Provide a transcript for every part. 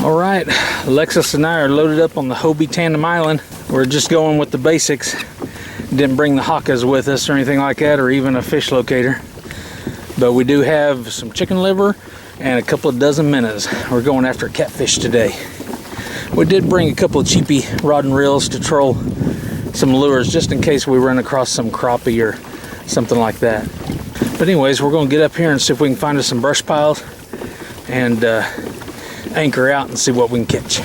Alright, Alexis and I are loaded up on the Hobie Tandem Island. We're just going with the basics. Didn't bring the hawkas with us or anything like that, or even a fish locator. But we do have some chicken liver and a couple of dozen minnows. We're going after catfish today. We did bring a couple of cheapie rod and reels to troll some lures just in case we run across some crappie or something like that. But anyways, we're going to get up here and see if we can find us some brush piles and anchor out and see what we can catch.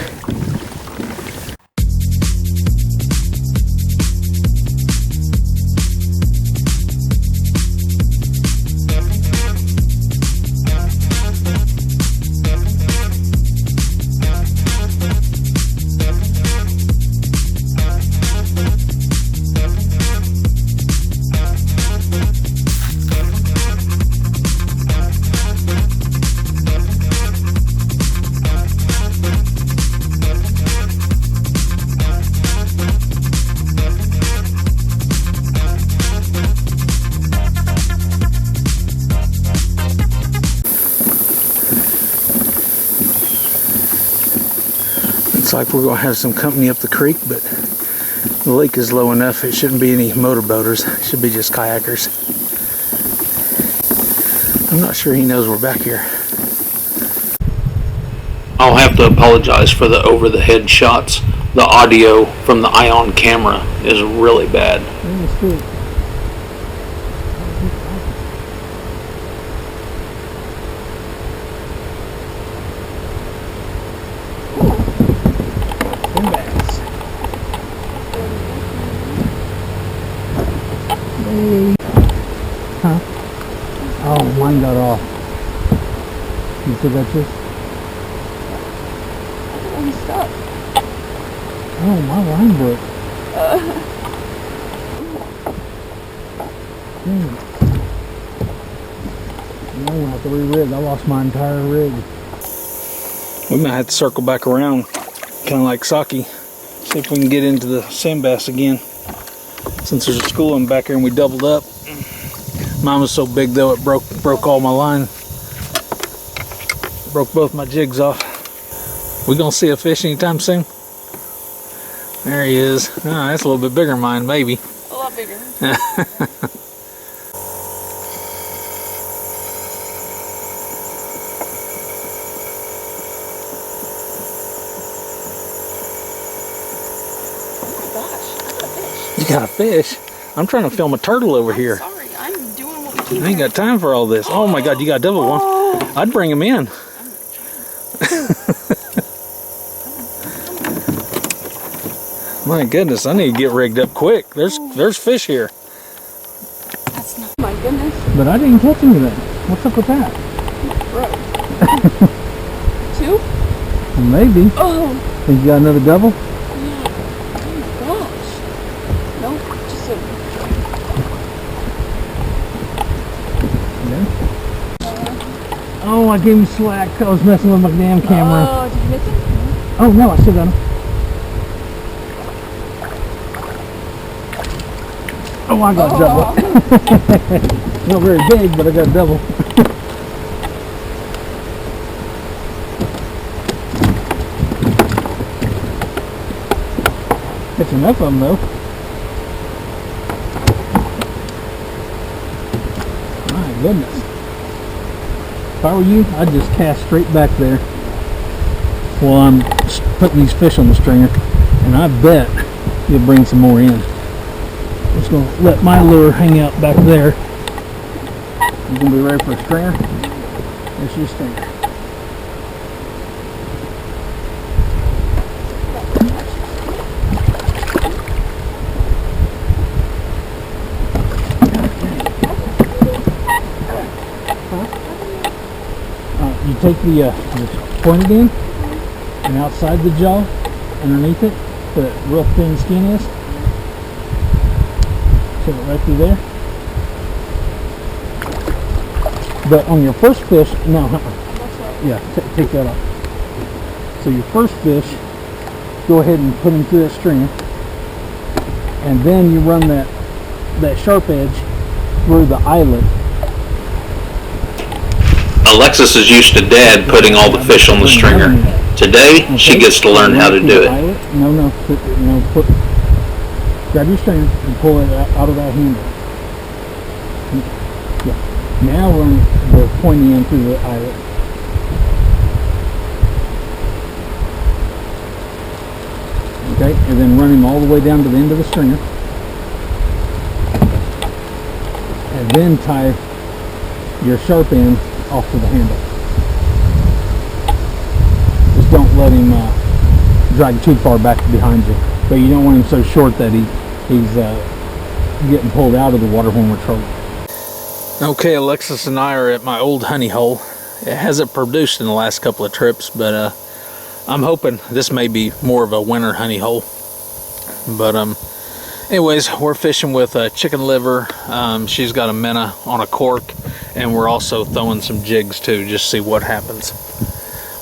Looks like we're going to have some company up the creek, but the lake is low enough. It shouldn't be any motorboaters. It should be just kayakers. I'm not sure he knows we're back here. I'll have to apologize for the over-the-head shots. The audio from the Ion camera is really bad. Huh? Oh, mine got off. You still got yours? I'm stuck. Oh, my line broke. I'm gonna have to re-rig. I lost my entire rig. We might have to circle back around, kind of like Saki. See if we can get into the sand bass again. Since there's a schooling back here and we doubled up. Mine was so big though it broke all my line. Broke both my jigs off. We gonna see a fish anytime soon? There he is. Oh, that's a little bit bigger than mine, maybe. A lot bigger. You got a fish? I'm trying to film a turtle over here. Sorry, I'm doing what we I ain't got time for all this. Oh my God, you got a double one. I'd bring him in. My goodness, I need to get rigged up quick. There's fish here. That's not my goodness. But I didn't catch anything. What's up with that? Bro. 2? Maybe. Oh. Think you got another double? Oh, I gave him slack. I was messing with my damn camera. Oh, did you miss him? Oh, no, I still got him. Oh, I got double. Not very big, but I got double. Catch enough of them, though. My goodness. If I were you, I'd just cast straight back there while I'm putting these fish on the stringer, and I bet you'll bring some more in. I'm just going to let my lure hang out back there. You going to be ready for a stringer? There's your stringer. You take the pointed end and outside the jaw, underneath it, the real thin skin is. Set it right through there. But on your first fish, no, yeah, take that off. So your first fish, go ahead and put him through that stringer, and then you run that sharp edge through the eyelet. Alexis is used to Dad putting all the fish on the stringer. Today, she gets to learn how to do it. No, grab your stringer and pull it out of that handle. Yeah. Now we're pointing in through the eyelet. Okay, and then run him all the way down to the end of the stringer. And then tie your sharp end off to the handle. Just don't let him drag too far back behind you. But you don't want him so short that he's getting pulled out of the water when we're trolling. Okay, Alexis and I are at my old honey hole. It hasn't produced in the last couple of trips, but I'm hoping this may be more of a winter honey hole. But anyways, we're fishing with chicken liver. She's got a minnow on a cork, and we're also throwing some jigs too, just see what happens.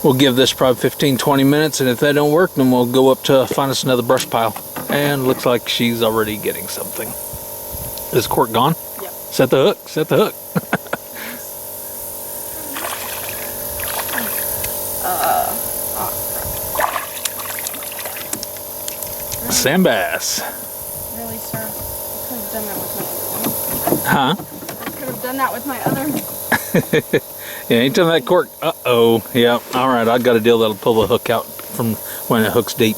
We'll give this probably 15-20 minutes, and if that don't work, then we'll go up to find us another brush pile. And looks like she's already getting something. Is the cork gone? Yep. Set the hook, set the hook. Sand bass. Really, sir? I could have done that with my Huh? other one. I could have done that with my other. Yeah, anytime that cork, uh-oh, yeah, all right, I got a deal that'll pull the hook out from when it hooks deep.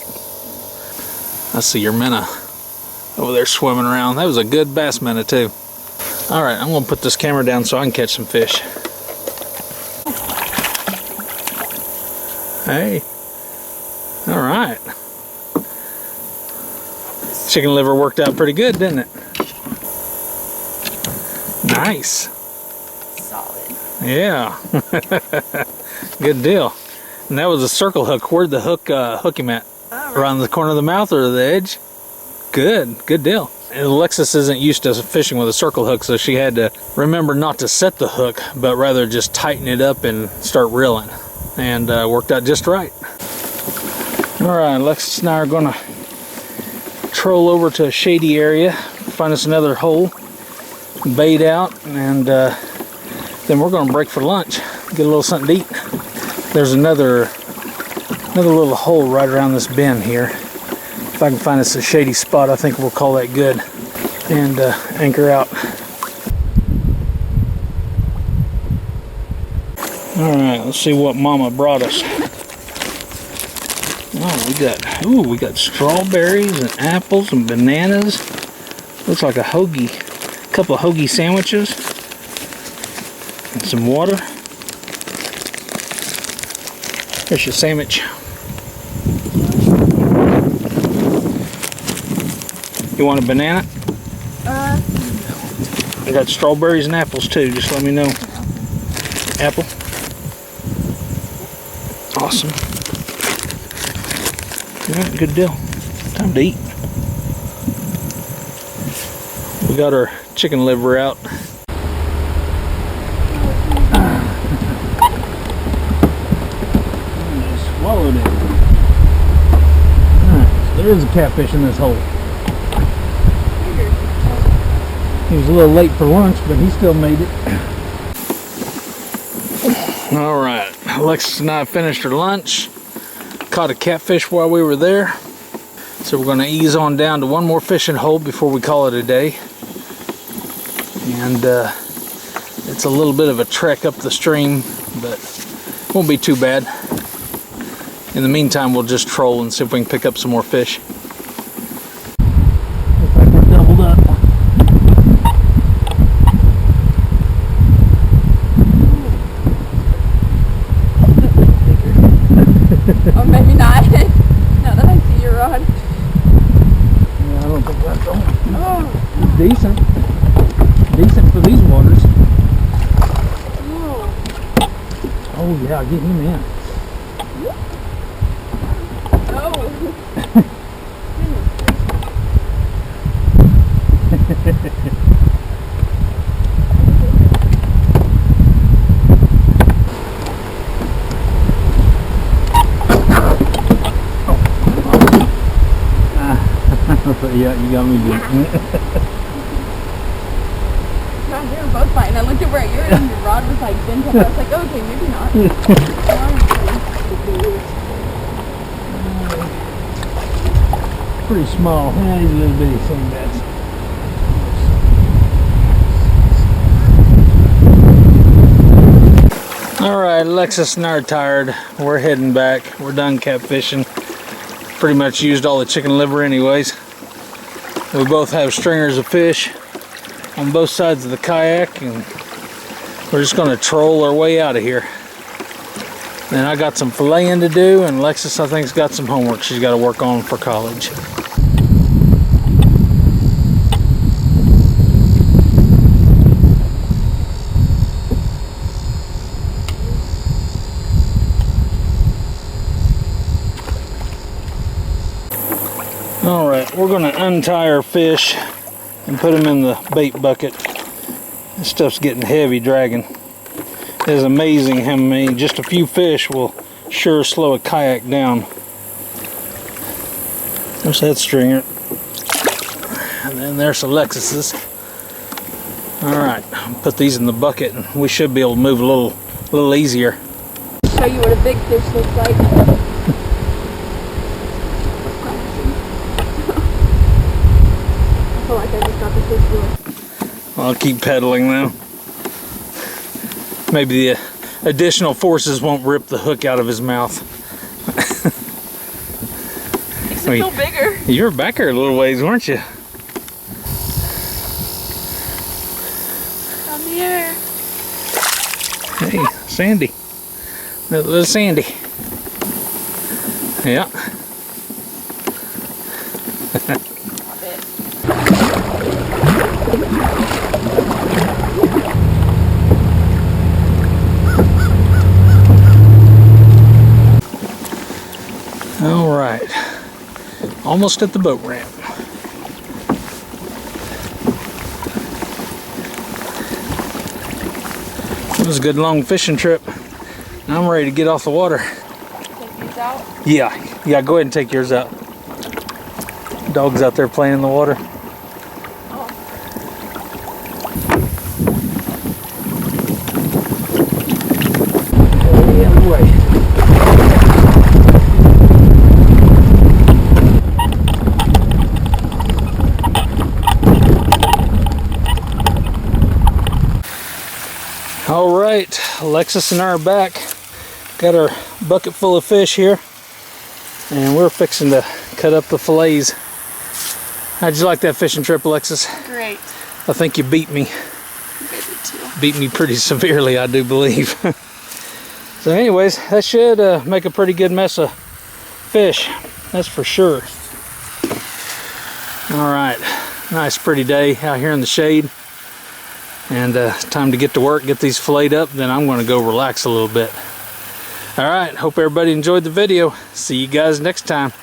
I see your minnow over there swimming around. That was a good bass minnow too. All right, I'm gonna put this camera down so I can catch some fish. Hey, all right. Chicken liver worked out pretty good, didn't it? Nice. Solid. Yeah. Good deal. And that was a circle hook. Where'd the hook hook him at? Around the corner of the mouth or the edge? Good deal. And Alexis isn't used to fishing with a circle hook, so she had to remember not to set the hook, but rather just tighten it up and start reeling. And worked out just right. All right, Alexis and I are gonna troll over to a shady area, find us another hole, bait out, and then we're gonna break for lunch, get a little something to eat. There's another little hole right around this bend here. If I can find us a shady spot, I think we'll call that good, and anchor out. All right, let's see what Mama brought us. Oh, we got strawberries and apples and bananas. Looks like a couple of hoagie sandwiches and some water. Here's your sandwich. You want a banana? I got strawberries and apples too. Just let me know. Apple. Awesome. Yeah, good deal. Time to eat. We got our chicken liver out. Swallowed it. Alright, so there is a catfish in this hole. He was a little late for lunch, but he still made it. Alright, Alexis and I finished our lunch. Caught a catfish while we were there. So we're going to ease on down to one more fishing hole before we call it a day. And it's a little bit of a trek up the stream, but won't be too bad. In the meantime, we'll just troll and see if we can pick up some more fish. Looks like we're doubled up. Or maybe not. Now that I see your rod. Yeah, I don't think that's going. Oh. It's decent. Decent for these waters. Oh. Oh yeah, get him in. Oh. Yeah, you got me good. No, God, they were both fine. And I looked over at yours and your rod was like bent up. I was like, okay, maybe not. Pretty small. Yeah, these little bitty singbats. Alright, Alexis and I are tired. We're heading back. We're done catfishing. Pretty much used all the chicken liver anyways. We both have stringers of fish on both sides of the kayak, and we're just going to troll our way out of here. And I got some filleting to do, and Alexis, I think, has got some homework she's got to work on for college. Alright, we're going to untie our fish and put them in the bait bucket. This stuff's getting heavy dragging. It is amazing how many, just a few fish will sure slow a kayak down. There's that stringer. And then there's Alexis's. Alright, put these in the bucket and we should be able to move a little easier. Show you what a big fish looks like. I feel like I just got the fish doing. I'll keep pedaling now. Maybe the additional forces won't rip the hook out of his mouth. Makes it feel bigger. You were back here a little ways, weren't you? On the air. Hey, Sandy. Little Sandy. Yeah. All right, almost at the boat ramp. It was a good long fishing trip. Now I'm ready to get off the water. Take these out? Yeah, go ahead and take yours out. Dog's out there playing in the water. The other way. All right, Alexis and I are back. Got our bucket full of fish here, and we're fixing to cut up the fillets. How'd you like that fishing trip, Alexis? Great. I think you beat me. You did too. Beat me pretty severely, I do believe. So anyways, that should make a pretty good mess of fish, that's for sure. All right, nice pretty day out here in the shade. And time to get to work, get these filleted up, then I'm going to go relax a little bit. All right, hope everybody enjoyed the video. See you guys next time.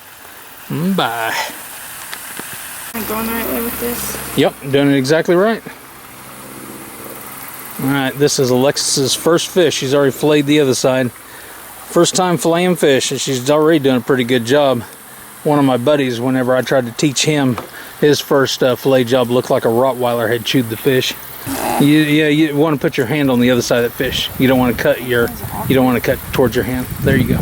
Bye. I'm going the right way with this? Yep, doing it exactly right. All right, this is Alexis's first fish. She's already filleted the other side. First time filleting fish, and she's already doing a pretty good job. One of my buddies, whenever I tried to teach him, his first fillet job looked like a Rottweiler had chewed the fish. You want to put your hand on the other side of that fish. You don't want to cut towards your hand. There you go.